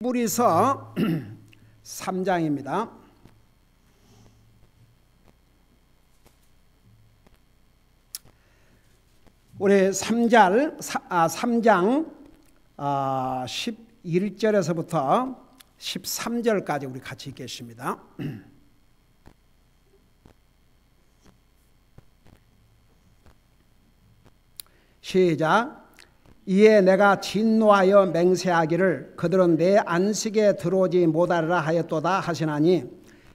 히브리서 3장입니다. 우리 3장 11절에서부터 13절까지 우리 같이 읽겠습니다. 시작. 이에 내가 진노하여 맹세하기를 그들은 내 안식에 들어오지 못하리라 하였도다 하시나니,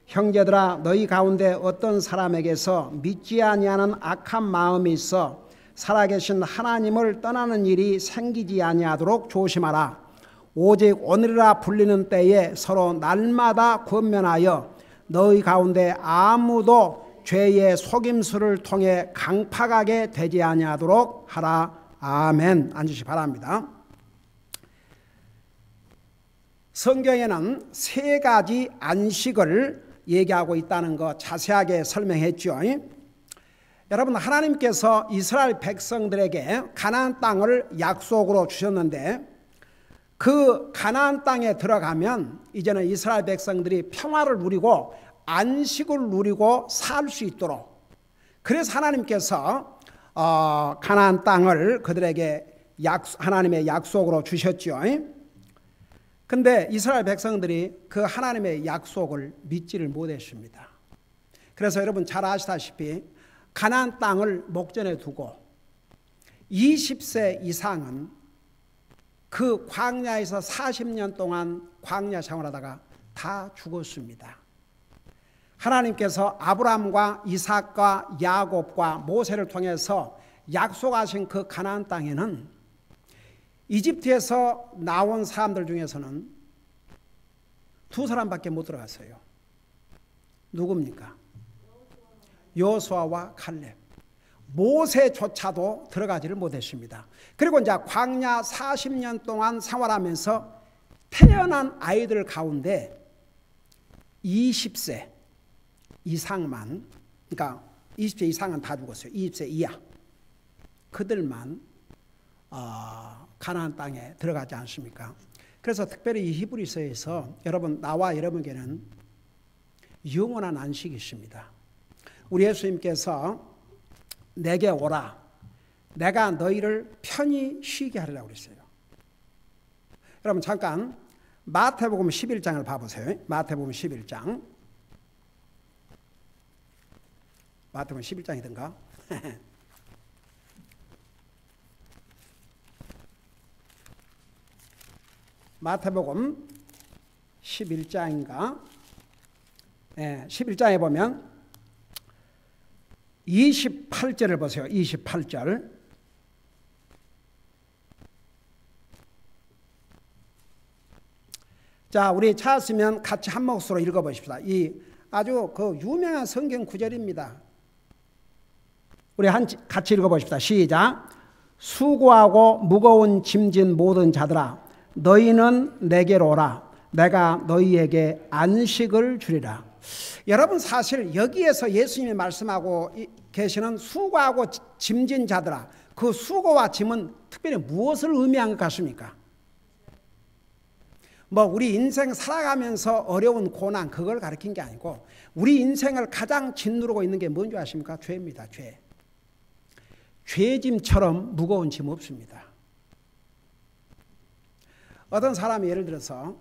형제들아, 너희 가운데 어떤 사람에게서 믿지 아니하는 악한 마음이 있어 살아계신 하나님을 떠나는 일이 생기지 아니하도록 조심하라. 오직 오늘이라 불리는 때에 서로 날마다 권면하여 너희 가운데 아무도 죄의 속임수를 통해 강팍하게 되지 아니하도록 하라. 아멘. 앉으시 바랍니다. 성경에는 세 가지 안식을 얘기하고 있다는 거 자세하게 설명했죠. 여러분, 하나님께서 이스라엘 백성들에게 가나안 땅을 약속으로 주셨는데, 그 가나안 땅에 들어가면 이제는 이스라엘 백성들이 평화를 누리고 안식을 누리고 살 수 있도록, 그래서 하나님께서 가나안 땅을 그들에게 하나님의 약속으로 주셨죠. 근데 이스라엘 백성들이 그 하나님의 약속을 믿지를 못했습니다. 그래서 여러분 잘 아시다시피 가나안 땅을 목전에 두고 20세 이상은 그 광야에서 40년 동안 광야 생활하다가 다 죽었습니다. 하나님께서 아브라함과 이삭과 야곱과 모세를 통해서 약속하신 그 가나안 땅에는 이집트에서 나온 사람들 중에서는 두 사람밖에 못 들어갔어요. 누굽니까? 여호수아와 칼렙. 모세조차도 들어가지를 못했습니다. 그리고 이제 광야 40년 동안 생활하면서 태어난 아이들 가운데 20세 이상만, 그러니까 20세 이상은 다 죽었어요. 20세 이하 그들만 가나안 땅에 들어가지 않습니까? 그래서 특별히 이 히브리서에서 여러분, 나와 여러분에게는 영원한 안식이 있습니다. 우리 예수님께서 내게 오라, 내가 너희를 편히 쉬게 하리라고 그랬어요. 여러분 잠깐 마태복음 11장을 봐보세요. 마태복음 11장. 마태복음 11장이던가? 마태복음 11장인가? 네, 11장에 보면 28절을 보세요. 28절. 자, 우리 찾았으면 같이 한 몫으로 읽어보십시다. 이 아주 그 유명한 성경 구절입니다. 우리 같이 읽어보십시다. 시작. 수고하고 무거운 짐진 모든 자들아, 너희는 내게로 오라. 내가 너희에게 안식을 주리라. 여러분, 사실 여기에서 예수님이 말씀하고 계시는 수고하고 짐진 자들아, 그 수고와 짐은 특별히 무엇을 의미한 것 같습니까? 우리 인생 살아가면서 어려운 고난, 그걸 가리킨 게 아니고, 우리 인생을 가장 짓누르고 있는 게 뭔지 아십니까? 죄입니다. 죄. 죄짐처럼 무거운 짐 없습니다. 어떤 사람이 예를 들어서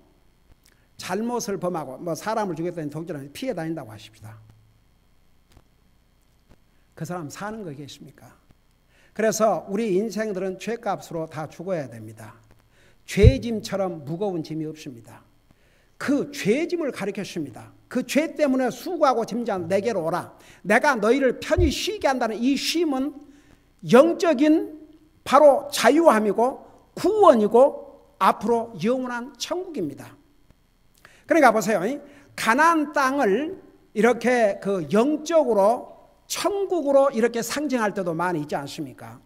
잘못을 범하고 사람을 죽였다니 독전을 피해 다닌다고 하십시다. 그 사람 사는 거겠습니까? 그래서 우리 인생들은 죄값으로 다 죽어야 됩니다. 죄짐처럼 무거운 짐이 없습니다. 그 죄짐을 가리켰습니다. 그 죄 때문에 수고하고 짐진 내게로 오라. 내가 너희를 편히 쉬게 한다는 이 쉼은 영적인 바로 자유함이고 구원이고 앞으로 영원한 천국입니다. 그러니까 보세요. 가나안 땅을 이렇게 그 영적으로 천국으로 이렇게 상징할 때도 많이 있지 않습니까?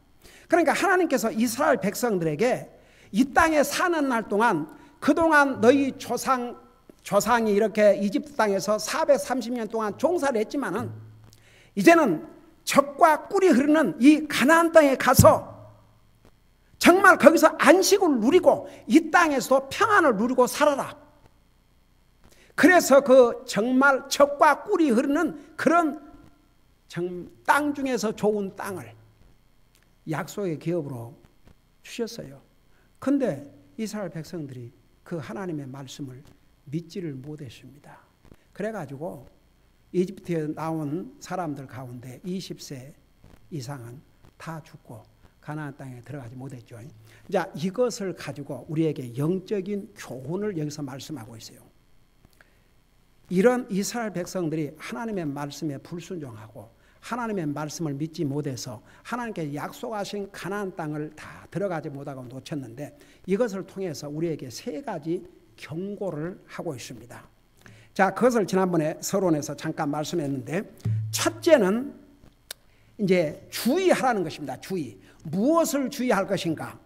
그러니까 하나님께서 이스라엘 백성들에게 이 땅에 사는 날 동안, 그동안 너희 조상이 이렇게 이집트 땅에서 430년 동안 종사를 했지만은 이제는 젖과 꿀이 흐르는 이 가나안 땅에 가서 정말 거기서 안식을 누리고 이 땅에서도 평안을 누리고 살아라. 그래서 그 정말 젖과 꿀이 흐르는 그런 땅 중에서 좋은 땅을 약속의 기업으로 주셨어요. 근데 이스라엘 백성들이 그 하나님의 말씀을 믿지를 못했습니다. 그래가지고 이집트에 나온 사람들 가운데 20세 이상은 다 죽고 가나안 땅에 들어가지 못했죠. 자, 이것을 가지고 우리에게 영적인 교훈을 여기서 말씀하고 있어요. 이런 이스라엘 백성들이 하나님의 말씀에 불순종하고 하나님의 말씀을 믿지 못해서 하나님께 약속하신 가나안 땅을 다 들어가지 못하고 놓쳤는데 이것을 통해서 우리에게 세 가지 경고를 하고 있습니다. 자, 그것을 지난번에 서론에서 잠깐 말씀했는데 첫째는 이제 주의하라는 것입니다. 주의. 무엇을 주의할 것인가?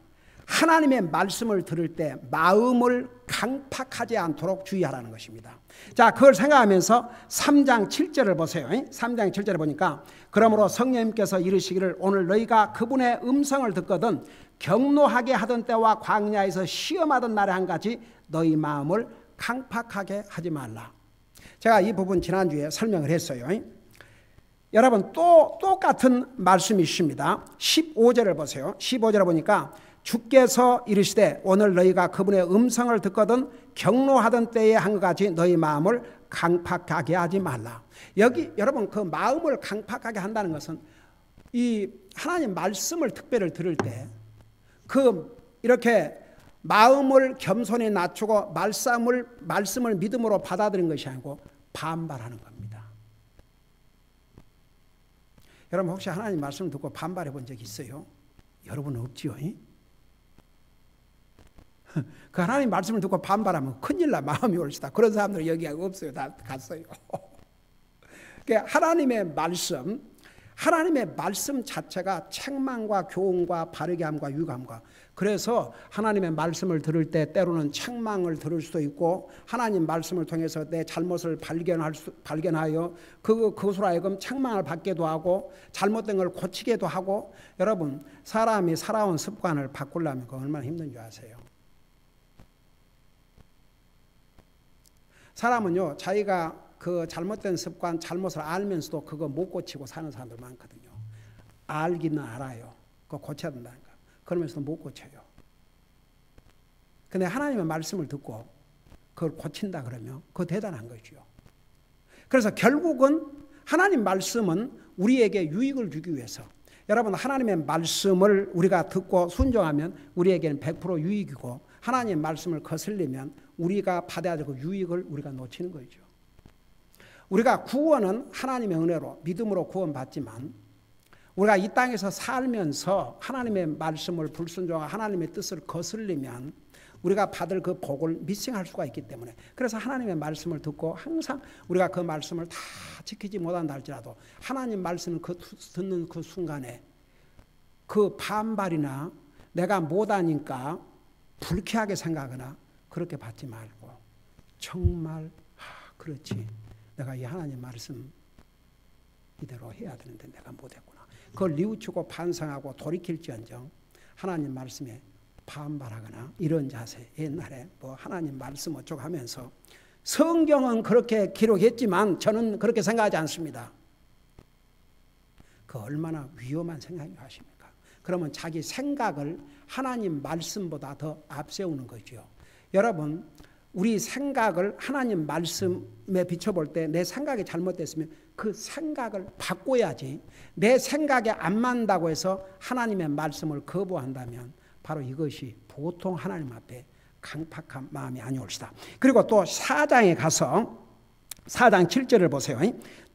하나님의 말씀을 들을 때 마음을 강팍하지 않도록 주의하라는 것입니다. 자, 그걸 생각하면서 3장 7절을 보세요. 3장 7절에 보니까 그러므로 성령님께서 이르시기를 오늘 너희가 그분의 음성을 듣거든 경노하게 하던 때와 광야에서 시험하던 날에 한 가지 너희 마음을 강팍하게 하지 말라. 제가 이 부분 지난주에 설명을 했어요. 여러분 또 똑같은 말씀이 있습니다. 15절을 보세요. 15절을 보니까 주께서 이르시되 오늘 너희가 그분의 음성을 듣거든 경노하던 때에 한 것 같이 너희 마음을 강팍하게 하지 말라. 여기 여러분 그 마음을 강팍하게 한다는 것은 이 하나님 말씀을 특별히 들을 때 그 이렇게 마음을 겸손히 낮추고 말씀을 믿음으로 받아들인 것이 아니고 반발하는 겁니다. 여러분 혹시 하나님 말씀을 듣고 반발해 본 적 있어요? 여러분은 없지요? 그 하나님 말씀을 듣고 반발하면 큰일 나 마음이 옳시다. 그런 사람들 여기 없어요. 다 갔어요. 하나님의 말씀 자체가 책망과 교훈과 바르게 함과 유감과 그래서 하나님의 말씀을 들을 때 때로는 책망을 들을 수도 있고 하나님 말씀을 통해서 내 잘못을 발견하여 그것으로 하여금 책망을 받기도 하고 잘못된 걸 고치기도 하고 여러분 사람이 살아온 습관을 바꾸려면 그거 얼마나 힘든 줄 아세요? 사람은요 자기가 그 잘못된 습관, 잘못을 알면서도 그거 못 고치고 사는 사람들 많거든요. 알기는 알아요. 그거 고쳐야 된다는 거. 그러면서도 못 고쳐요. 근데 하나님의 말씀을 듣고 그걸 고친다 그러면 그거 대단한 거죠. 그래서 결국은 하나님 말씀은 우리에게 유익을 주기 위해서 여러분 하나님의 말씀을 우리가 듣고 순종하면 우리에게는 100% 유익이고 하나님의 말씀을 거슬리면 우리가 받아야 될 그 유익을 우리가 놓치는 거죠. 우리가 구원은 하나님의 은혜로 믿음으로 구원받지만 우리가 이 땅에서 살면서 하나님의 말씀을 불순종하고 하나님의 뜻을 거슬리면 우리가 받을 그 복을 미싱할 수가 있기 때문에 그래서 하나님의 말씀을 듣고 항상 우리가 그 말씀을 다 지키지 못한다 할지라도 하나님 말씀을 듣는 그 순간에 그 반발이나 내가 못하니까 불쾌하게 생각하거나 그렇게 받지 말고 정말 그렇지 내가 이 하나님 말씀 이대로 해야 되는데 내가 못했구나. 그걸 뉘우치고 반성하고 돌이킬지언정 하나님 말씀에 반발하거나 이런 자세. 옛날에 뭐 하나님 말씀 어쩌고 하면서 성경은 그렇게 기록했지만 저는 그렇게 생각하지 않습니다. 그 얼마나 위험한 생각인 줄 아십니까? 그러면 자기 생각을 하나님 말씀보다 더 앞세우는 거죠. 여러분 우리 생각을 하나님 말씀에 비춰볼 때 내 생각이 잘못됐으면 그 생각을 바꿔야지 내 생각에 안 맞는다고 해서 하나님의 말씀을 거부한다면 바로 이것이 보통 하나님 앞에 강팍한 마음이 아니올시다. 그리고 또 4장에 가서 4장 7절을 보세요.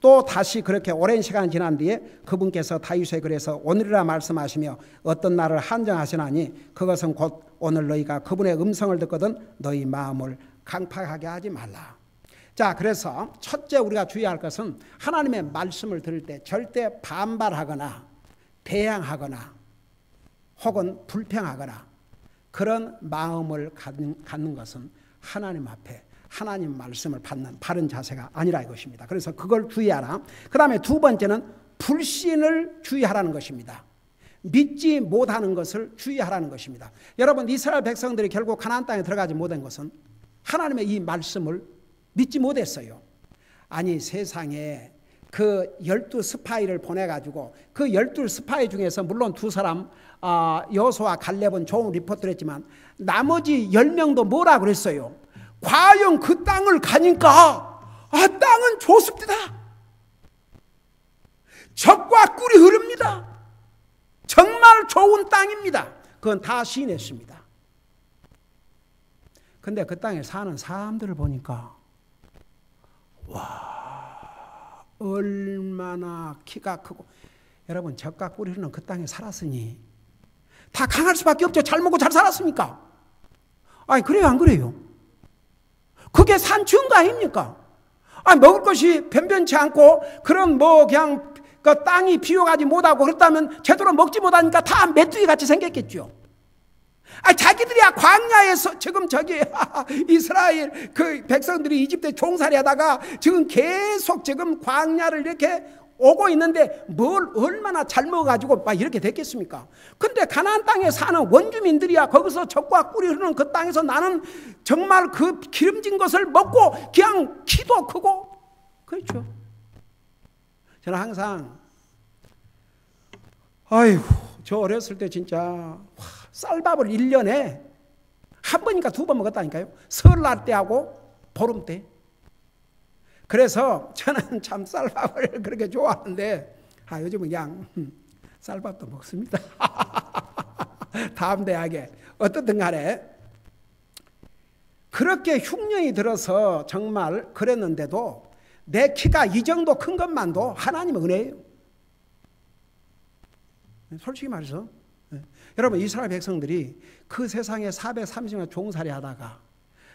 또 다시 그렇게 오랜 시간 지난 뒤에 그분께서 다윗에 그래서 오늘이라 말씀하시며 어떤 날을 한정하시나니 그것은 곧 오늘 너희가 그분의 음성을 듣거든 너희 마음을 강팍하게 하지 말라. 자, 그래서 첫째 우리가 주의할 것은 하나님의 말씀을 들을 때 절대 반발하거나 대항하거나 혹은 불평하거나 그런 마음을 갖는 것은 하나님 앞에 하나님 말씀을 받는 바른 자세가 아니라 이것입니다. 그래서 그걸 주의하라. 그 다음에 두 번째는 불신을 주의하라는 것입니다. 믿지 못하는 것을 주의하라는 것입니다. 여러분, 이스라엘 백성들이 결국 가나안 땅에 들어가지 못한 것은 하나님의 이 말씀을 믿지 못했어요. 아니, 세상에 그 12스파이를 보내가지고 그 12스파이 중에서 물론 두 사람 여호수아와 갈렙은 좋은 리포트를 했지만 나머지 10명도 뭐라 그랬어요? 과연 그 땅을 가니까 땅은 좋습니다. 젖과 꿀이 흐릅니다. 정말 좋은 땅입니다. 그건 다 시인했습니다. 근데 그 땅에 사는 사람들을 보니까 와, 얼마나 키가 크고. 여러분, 젖과 꿀이 흐르는 그 땅에 살았으니 다 강할 수밖에 없죠. 잘 먹고 잘 살았으니까. 아니, 그래요 안 그래요? 그게 산 증거 아닙니까? 먹을 것이 변변치 않고 그런 그냥 그 땅이 비워가지 못하고 그렇다면 제대로 먹지 못하니까 다 메뚜기 같이 생겼겠죠. 자기들이야 광야에서 지금 이스라엘 그 백성들이 이집트에 종살이 하다가 지금 계속 지금 광야를 이렇게 오고 있는데 뭘 얼마나 잘 먹어가지고 막 이렇게 됐겠습니까? 근데 가나안 땅에 사는 원주민들이야 거기서 젖과 꿀이 흐르는 그 땅에서 나는 정말 그 기름진 것을 먹고 그냥 키도 크고. 그렇죠. 저는 항상 저 어렸을 때 진짜 쌀밥을 1년에 한 번이니까 2번 먹었다니까요. 설날 때하고 보름 때. 그래서 저는 참 쌀밥을 그렇게 좋아하는데 요즘은 그냥 쌀밥도 먹습니다. 다음 대학에 어떻든 간에 그렇게 흉년이 들어서 정말 그랬는데도 내 키가 이 정도 큰 것만도 하나님의 은혜예요. 솔직히 말해서 여러분, 이스라엘 백성들이 그 세상에 430년 종살이 하다가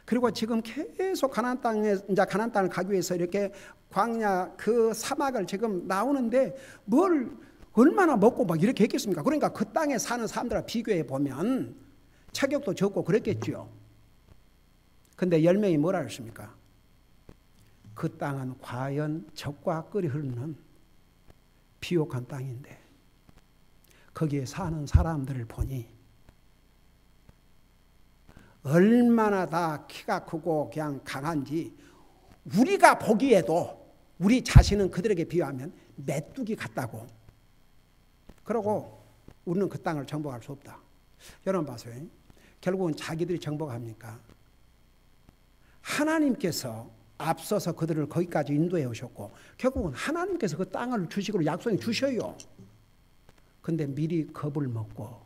그리고 지금 계속 가나안 땅을 가기 위해서 이렇게 광야 그 사막을 지금 나오는데 뭘 얼마나 먹고 막 이렇게 했겠습니까? 그러니까 그 땅에 사는 사람들과 비교해 보면 체격도 적고 그랬겠죠. 근데 10명이 뭐라 했습니까? 그 땅은 과연 젖과 꿀이 흐르는 비옥한 땅인데 거기에 사는 사람들을 보니 얼마나 다 키가 크고 그냥 강한지 우리가 보기에도 우리 자신은 그들에게 비유하면 메뚜기 같다고. 그러고 우리는 그 땅을 정복할 수 없다. 여러분 봐세요. 결국은 자기들이 정복합니까? 하나님께서 앞서서 그들을 거기까지 인도해 오셨고 결국은 하나님께서 그 땅을 주식으로 약속해 주셔요. 근데 미리 겁을 먹고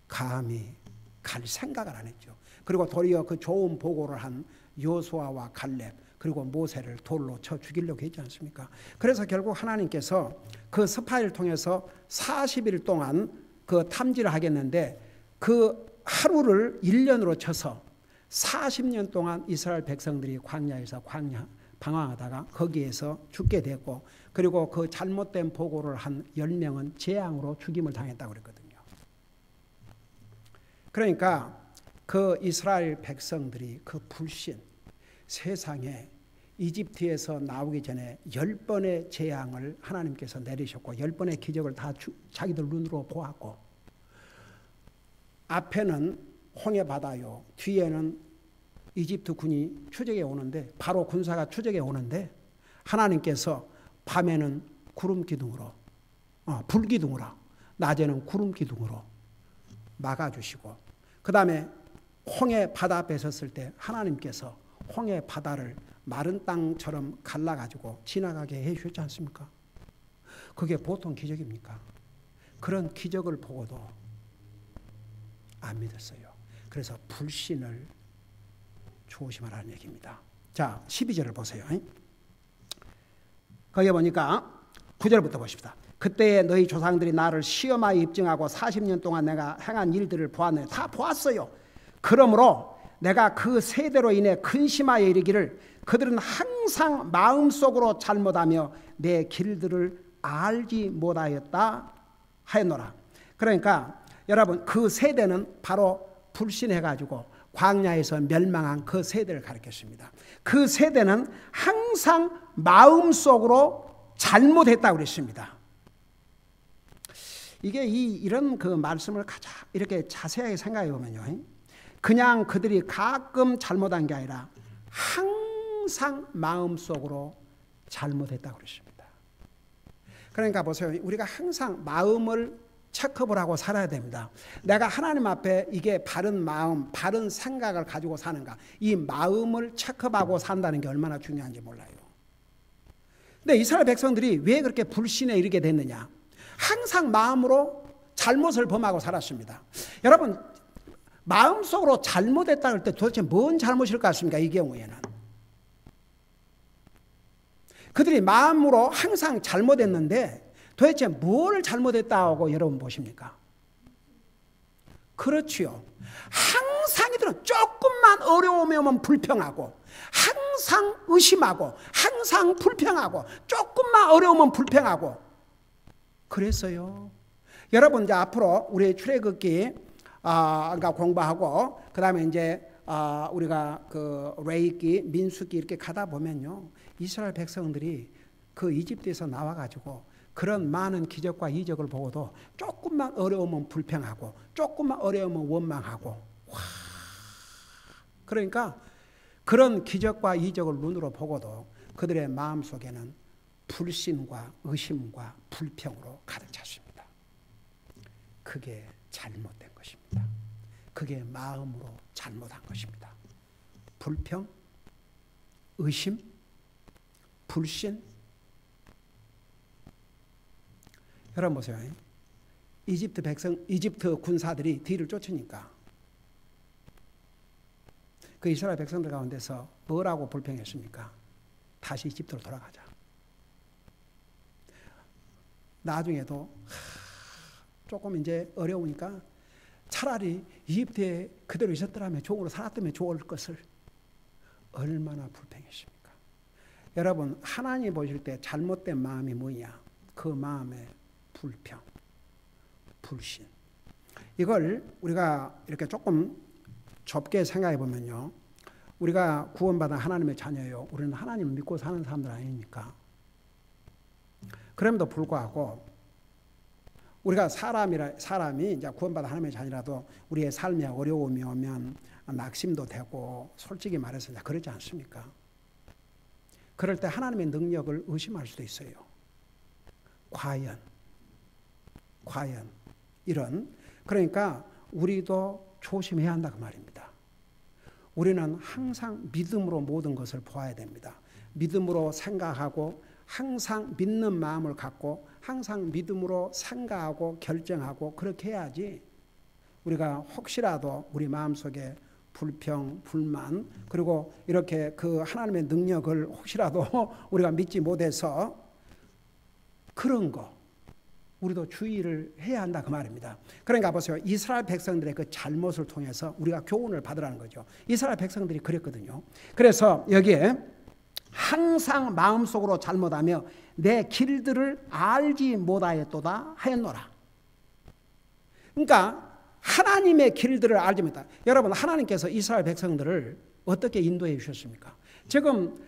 감히 갈 생각을 안 했죠. 그리고 도리어 그 좋은 보고를 한 여호수아와 갈렙 그리고 모세를 돌로 쳐 죽이려고 했지 않습니까? 그래서 결국 하나님께서 그 스파이를 통해서 40일 동안 그 탐지를 하겠는데 그 하루를 1년으로 쳐서 40년 동안 이스라엘 백성들이 광야에서 방황하다가 거기에서 죽게 됐고 그리고 그 잘못된 보고를 한 10명은 재앙으로 죽임을 당했다고 그랬거든요. 그러니까 그 이스라엘 백성들이 그 불신, 세상에 이집트에서 나오기 전에 10번의 재앙을 하나님께서 내리셨고 10번의 기적을 다 자기들 눈으로 보았고 앞에는 홍해 바다요, 뒤에는 이집트 군이 추적해 오는데 바로 군사가 추적해 오는데 하나님께서 밤에는 구름 기둥으로 불 기둥으로 낮에는 구름 기둥으로 막아주시고 그 다음에 홍해 바다 앞에 섰을 때 하나님께서 홍해 바다를 마른 땅처럼 갈라가지고 지나가게 해주셨지 않습니까? 그게 보통 기적입니까? 그런 기적을 보고도 안 믿었어요. 그래서 불신을 조심하라는 얘기입니다. 자, 12절을 보세요. 거기에 보니까 9절부터 보십시다. 그때에 너희 조상들이 나를 시험하여 입증하고 40년 동안 내가 행한 일들을 보았는데 다 보았어요. 그러므로 내가 그 세대로 인해 근심하여 이르기를 그들은 항상 마음속으로 잘못하며 내 길들을 알지 못하였다 하였노라. 그러니까 여러분 그 세대는 바로 불신해가지고 광야에서 멸망한 그 세대를 가리켰습니다. 그 세대는 항상 마음속으로 잘못했다고 그랬습니다. 이게 이런 그 말씀을 가장 이렇게 자세하게 생각해 보면요. 그냥 그들이 가끔 잘못한 게 아니라 항상 마음속으로 잘못했다고 그러십니다. 그러니까 보세요. 우리가 항상 마음을 체크업을 하고 살아야 됩니다. 내가 하나님 앞에 이게 바른 마음, 바른 생각을 가지고 사는가. 이 마음을 체크업하고 산다는 게 얼마나 중요한지 몰라요. 근데 이스라엘 백성들이 왜 그렇게 불신에 이르게 됐느냐. 항상 마음으로 잘못을 범하고 살았습니다. 여러분, 마음속으로 잘못했다 할 때 도대체 뭔 잘못일 것 같습니까? 이 경우에는. 그들이 마음으로 항상 잘못했는데 도대체 뭘 잘못했다고 여러분 보십니까? 그렇지요. 항상 이들은 조금만 어려움이 오면 불평하고 항상 의심하고 항상 불평하고 조금만 어려우면 불평하고 그랬어요. 여러분 이제 앞으로 우리 출애굽기 그러니까 공부하고 그다음에 이제 우리가 그 레위기, 민수기 이렇게 가다 보면요. 이스라엘 백성들이 그 이집트에서 나와 가지고 그런 많은 기적과 이적을 보고도 조금만 어려우면 불평하고 조금만 어려우면 원망하고 와. 그러니까 그런 기적과 이적을 눈으로 보고도 그들의 마음속에는 불신과 의심과 불평으로 가득 찼습니다. 그게 잘못된 것입니다. 그게 마음으로 잘못한 것입니다. 불평, 의심, 불신. 여러분 보세요. 이집트 군사들이 뒤를 쫓으니까 그 이스라엘 백성들 가운데서 뭐라고 불평했습니까? 다시 이집트로 돌아가자. 나중에도 조금 이제 어려우니까 차라리 이집트에 그대로 있었더라면 종으로 살았다면 좋을 것을 얼마나 불평했습니까? 여러분 하나님 보실 때 잘못된 마음이 뭐냐? 그 마음의 불평, 불신. 이걸 우리가 이렇게 조금 좁게 생각해 보면요. 우리가 구원받은 하나님의 자녀예요. 우리는 하나님을 믿고 사는 사람들 아닙니까? 그럼에도 불구하고 우리가 사람이 이제 구원받은 하나님의 자녀라도 우리의 삶에 어려움이 오면 낙심도 되고 솔직히 말해서 그러지 않습니까? 그럴 때 하나님의 능력을 의심할 수도 있어요. 과연 이런 그러니까 우리도 조심해야 한다 그 말입니다. 우리는 항상 믿음으로 모든 것을 보아야 됩니다. 믿음으로 생각하고 항상 믿는 마음을 갖고 항상 믿음으로 생각하고 결정하고 그렇게 해야지 우리가 혹시라도 우리 마음속에 불평, 불만 그리고 이렇게 그 하나님의 능력을 혹시라도 우리가 믿지 못해서 그런 거 우리도 주의를 해야 한다 그 말입니다. 그러니까 보세요. 이스라엘 백성들의 그 잘못을 통해서 우리가 교훈을 받으라는 거죠. 이스라엘 백성들이 그랬거든요. 그래서 여기에 항상 마음속으로 잘못하며 내 길들을 알지 못하였도다 하였노라. 그러니까 하나님의 길들을 알지 못하다. 여러분 하나님께서 이스라엘 백성들을 어떻게 인도해 주셨습니까? 지금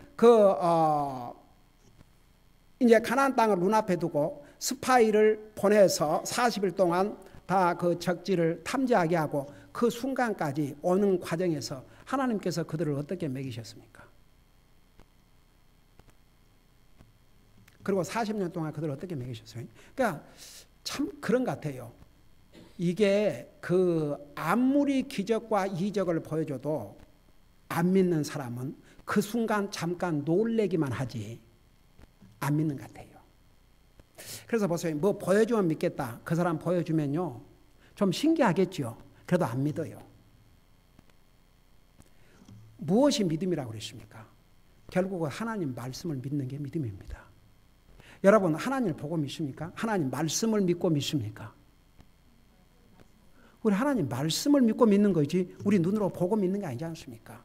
이제 가나안 땅을 눈앞에 두고 스파이를 보내서 40일 동안 다 그 적지를 탐지하게 하고 그 순간까지 오는 과정에서 하나님께서 그들을 어떻게 먹이셨습니까? 그리고 40년 동안 그들을 어떻게 먹이셨어요? 그러니까 참 그런 것 같아요. 이게 그 아무리 기적과 이적을 보여줘도 안 믿는 사람은 그 순간 잠깐 놀래기만 하지 안 믿는 것 같아요. 그래서 보세요. 뭐 보여주면 믿겠다. 그 사람 보여주면요. 좀 신기하겠죠. 그래도 안 믿어요. 무엇이 믿음이라고 그랬습니까? 결국은 하나님 말씀을 믿는 게 믿음입니다. 여러분 하나님을 보고 믿습니까? 하나님 말씀을 믿고 믿습니까? 우리 하나님 말씀을 믿고 믿는 거지 우리 눈으로 보고 믿는 게 아니지 않습니까?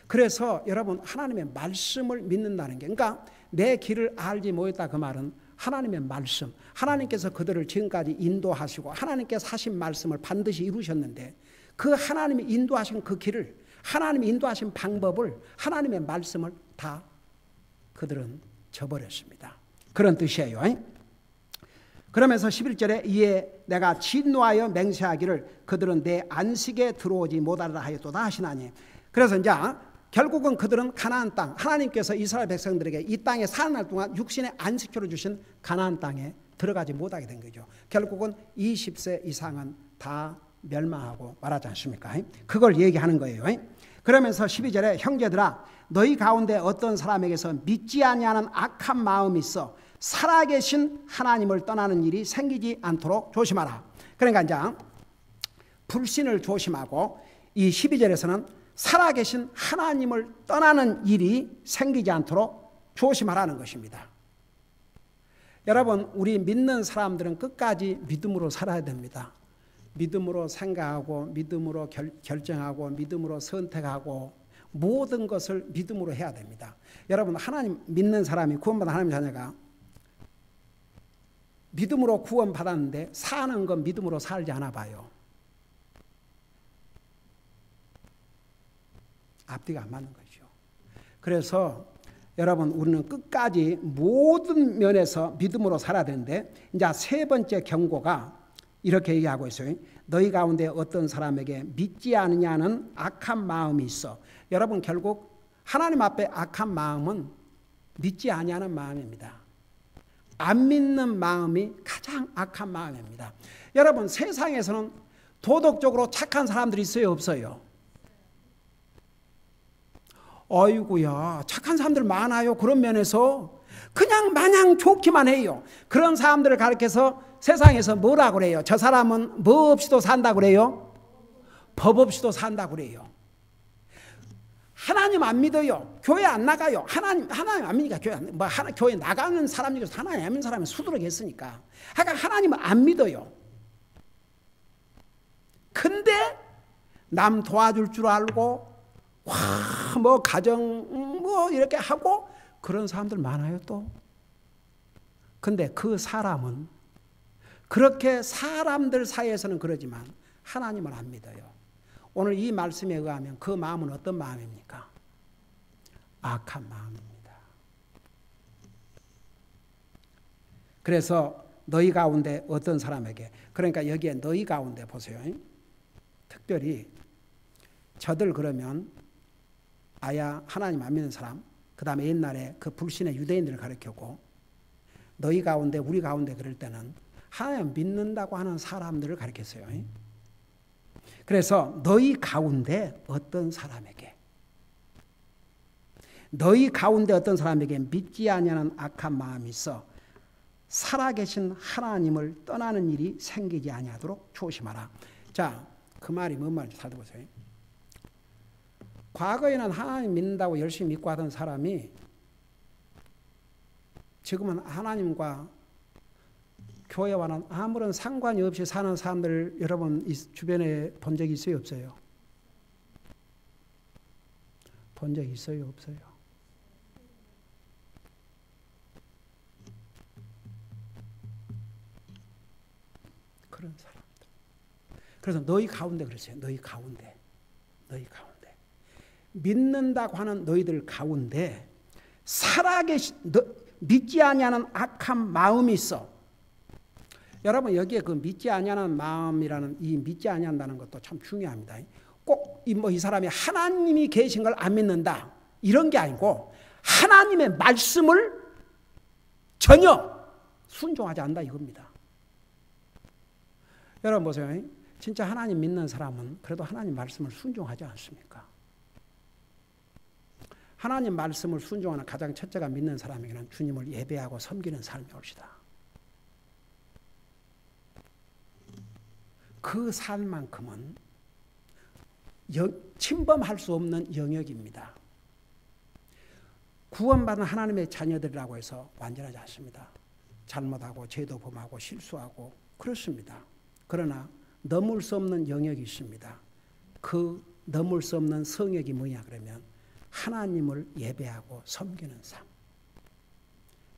그래서 여러분 하나님의 말씀을 믿는다는 게 그러니까 내 길을 알지 못했다 그 말은 하나님의 말씀, 하나님께서 그들을 지금까지 인도하시고 하나님께서 하신 말씀을 반드시 이루셨는데 그 하나님이 인도하신 그 길을 하나님이 인도하신 방법을 하나님의 말씀을 다 그들은 저버렸습니다. 그런 뜻이에요. 그러면서 11절에 이에 내가 진노하여 맹세하기를 그들은 내 안식에 들어오지 못하리라 하였도다 하시나니. 그래서 이제 결국은 그들은 가나안 땅, 하나님께서 이스라엘 백성들에게 이 땅에 사는 날 동안 육신의 안식처를 주신 가나안 땅에 들어가지 못하게 된 거죠. 결국은 20세 이상은 다 멸망하고 말하지 않습니까? 그걸 얘기하는 거예요. 그러면서 12절에 형제들아 너희 가운데 어떤 사람에게서 믿지 아니하는 악한 마음이 있어 살아계신 하나님을 떠나는 일이 생기지 않도록 조심하라. 그러니까 이제 불신을 조심하고 이 12절에서는 살아계신 하나님을 떠나는 일이 생기지 않도록 조심하라는 것입니다. 여러분, 우리 믿는 사람들은 끝까지 믿음으로 살아야 됩니다. 믿음으로 생각하고 믿음으로 결정하고 믿음으로 선택하고 모든 것을 믿음으로 해야 됩니다. 여러분, 하나님 믿는 사람이 구원받은 하나님 자녀가 믿음으로 구원받았는데 사는 건 믿음으로 살지 않아 봐요. 앞뒤가 안 맞는 거죠. 그래서 여러분, 우리는 끝까지 모든 면에서 믿음으로 살아야 되는데 이제 세 번째 경고가 이렇게 얘기하고 있어요. 너희 가운데 어떤 사람에게 믿지 않느냐는 악한 마음이 있어. 여러분, 결국 하나님 앞에 악한 마음은 믿지 아니하는 마음입니다. 안 믿는 마음이 가장 악한 마음입니다. 여러분, 세상에서는 도덕적으로 착한 사람들이 있어요, 없어요? 어이구야, 착한 사람들 많아요. 그런 면에서 그냥 마냥 좋기만 해요. 그런 사람들을 가리켜서 세상에서 뭐라고 그래요? 저 사람은 뭐 없이도 산다고 그래요? 법 없이도 산다고 그래요. 하나님 안 믿어요. 교회 안 나가요. 하나님 안 믿으니까 교회 나가는 사람 중에서 하나님 안 믿는 사람이 수두룩했으니까. 그러니까 하나님을 안 믿어요. 근데 남 도와줄 줄 알고 뭐 가정 뭐 이렇게 하고 그런 사람들 많아요 또. 근데 그 사람은 그렇게 사람들 사이에서는 그러지만 하나님을 안 믿어요. 오늘 이 말씀에 의하면 그 마음은 어떤 마음입니까? 악한 마음입니다. 그래서 너희 가운데 어떤 사람에게, 그러니까 여기에 너희 가운데 보세요. 특별히 저들 그러면 아야 하나님 안 믿는 사람, 그 다음에 옛날에 그 불신의 유대인들을 가르치고 너희 가운데 우리 가운데 그럴 때는 하나님 믿는다고 하는 사람들을 가르쳤어요. 그래서 너희 가운데 어떤 사람에게 믿지 아니하는 악한 마음이 있어 살아계신 하나님을 떠나는 일이 생기지 아니하도록 조심하라. 자, 그 말이 뭔 말인지 잘 들어보세요. 과거에는 하나님 믿는다고 열심히 믿고 하던 사람이 지금은 하나님과 교회와는 아무런 상관이 없이 사는 사람들 여러분 주변에 본 적이 있어요, 없어요? 본 적 있어요, 없어요? 그런 사람들. 그래서 너희 가운데 그러세요. 너희 가운데. 믿는다고 하는 너희들 가운데 믿지 아니하는 악한 마음이 있어. 여러분, 여기에 그 믿지 아니하는 마음이라는 이 믿지 아니한다는 것도 참 중요합니다. 꼭 이 사람이 하나님이 계신 걸 안 믿는다 이런 게 아니고 하나님의 말씀을 전혀 순종하지 않는다 이겁니다. 여러분 보세요. 진짜 하나님 믿는 사람은 그래도 하나님 말씀을 순종하지 않습니까? 하나님 말씀을 순종하는 가장 첫째가 믿는 사람에게는 주님을 예배하고 섬기는 삶이 옵시다. 그 삶만큼은 침범할 수 없는 영역입니다. 구원받은 하나님의 자녀들이라고 해서 완전하지 않습니다. 잘못하고 죄도 범하고 실수하고 그렇습니다. 그러나 넘을 수 없는 영역이 있습니다. 그 넘을 수 없는 성역이 뭐냐 그러면 하나님을 예배하고 섬기는 삶.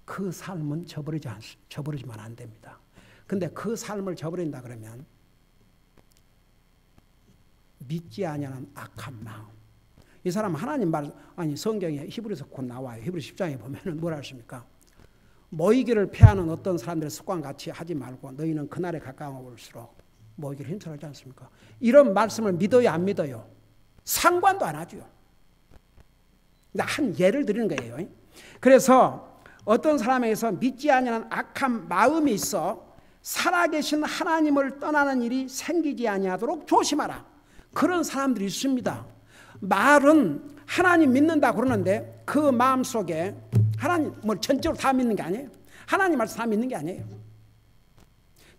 그 삶은 저버리지만 안 됩니다. 근데 그 삶을 저버린다 그러면 믿지 아니하는 악한 마음. 이 사람 하나님 말, 성경에 히브리서 곧 나와요. 히브리 10장에 보면은 뭐라 하십니까? 모이기를 패하는 어떤 사람들의 습관같이 하지 말고 너희는 그날에 가까워올수록 모이기를 힘들어하지 않습니까? 이런 말씀을 믿어요, 안 믿어요? 상관도 안 하죠. 한 예를 드리는 거예요. 그래서 어떤 사람에게서 믿지 아니하는 악한 마음이 있어 살아계신 하나님을 떠나는 일이 생기지 아니하도록 조심하라. 그런 사람들이 있습니다. 말은 하나님 믿는다 그러는데 그 마음속에 하나님을 전적으로 다 믿는 게 아니에요. 하나님 말씀 다 믿는 게 아니에요.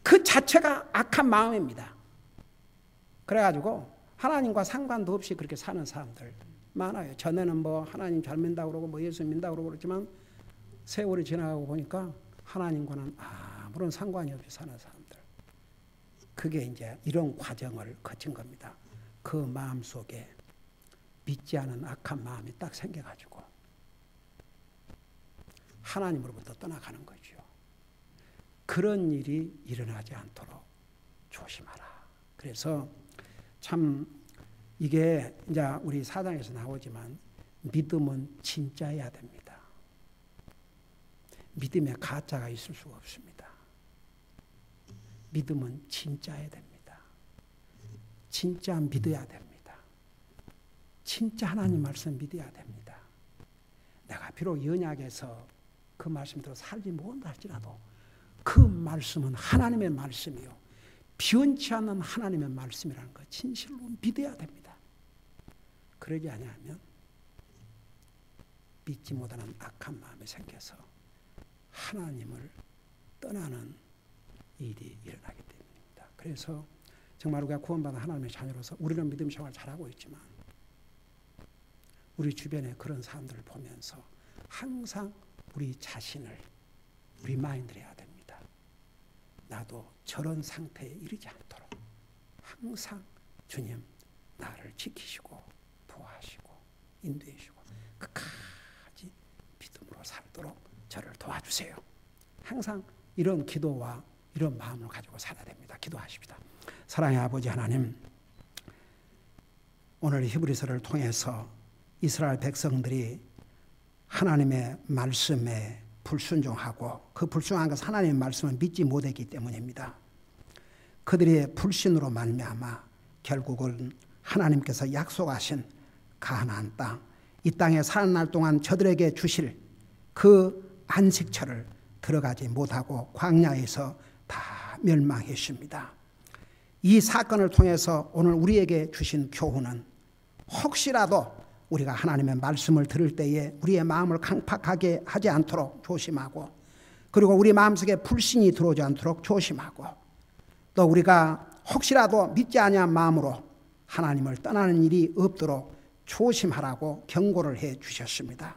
그 자체가 악한 마음입니다. 그래가지고 하나님과 상관도 없이 그렇게 사는 사람들 많아요. 전에는 뭐 하나님 잘 믿는다고 그러고 뭐 예수 믿는다고 그러고 그러지만 세월이 지나가고 보니까 하나님과는 아무런 상관이 없이 사는 사람들. 그게 이제 이런 과정을 거친 겁니다. 그 마음속에 믿지 않은 악한 마음이 딱 생겨가지고 하나님으로부터 떠나가는 거죠. 그런 일이 일어나지 않도록 조심하라. 그래서 참 이게 이제 우리 사장에서 나오지만 믿음은 진짜여야 됩니다. 믿음에 가짜가 있을 수가 없습니다. 믿음은 진짜여야 됩니다. 진짜 믿어야 됩니다. 진짜 하나님 말씀 믿어야 됩니다. 내가 비록 연약해서 그 말씀대로 살지 못한다 할지라도 그 말씀은 하나님의 말씀이요. 변치 않는 하나님의 말씀이라는 거 진실로 믿어야 됩니다. 그러지 아니하면 믿지 못하는 악한 마음이 생겨서 하나님을 떠나는 일이 일어나게 됩니다. 그래서 정말 우리가 구원받은 하나님의 자녀로서 우리는 믿음 생활 잘하고 있지만 우리 주변에 그런 사람들을 보면서 항상 우리 자신을 리마인드해야 됩니다. 나도 저런 상태에 이르지 않도록 항상 주님 나를 지키시고 도와주시고 인도해주시고 끝까지 믿음으로 살도록 저를 도와주세요. 항상 이런 기도와 이런 마음을 가지고 살아야 됩니다. 기도하십시다. 사랑의 아버지 하나님, 오늘 히브리서를 통해서 이스라엘 백성들이 하나님의 말씀에 불순종하고 그 불순종한 것은 하나님의 말씀을 믿지 못했기 때문입니다. 그들의 불신으로 말미암아 결국은 하나님께서 약속하신 가나안 땅, 이 땅에 사는 날 동안 저들에게 주실 그 안식처를 들어가지 못하고 광야에서 다 멸망했습니다. 이 사건을 통해서 오늘 우리에게 주신 교훈은 혹시라도 우리가 하나님의 말씀을 들을 때에 우리의 마음을 강팍하게 하지 않도록 조심하고, 그리고 우리 마음속에 불신이 들어오지 않도록 조심하고, 또 우리가 혹시라도 믿지 아니한 마음으로 하나님을 떠나는 일이 없도록 조심하라고 경고를 해 주셨습니다.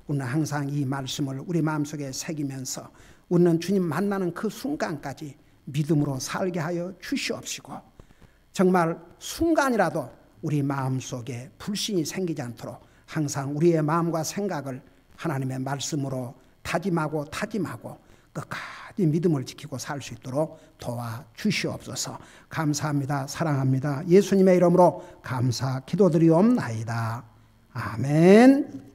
우리는 항상 이 말씀을 우리 마음속에 새기면서 우리는 주님 만나는 그 순간까지 믿음으로 살게 하여 주시옵시고, 정말 순간이라도 우리 마음속에 불신이 생기지 않도록 항상 우리의 마음과 생각을 하나님의 말씀으로 다짐하고 끝까지 믿음을 지키고 살 수 있도록 도와주시옵소서. 감사합니다. 사랑합니다. 예수님의 이름으로 감사 기도드리옵나이다. 아멘.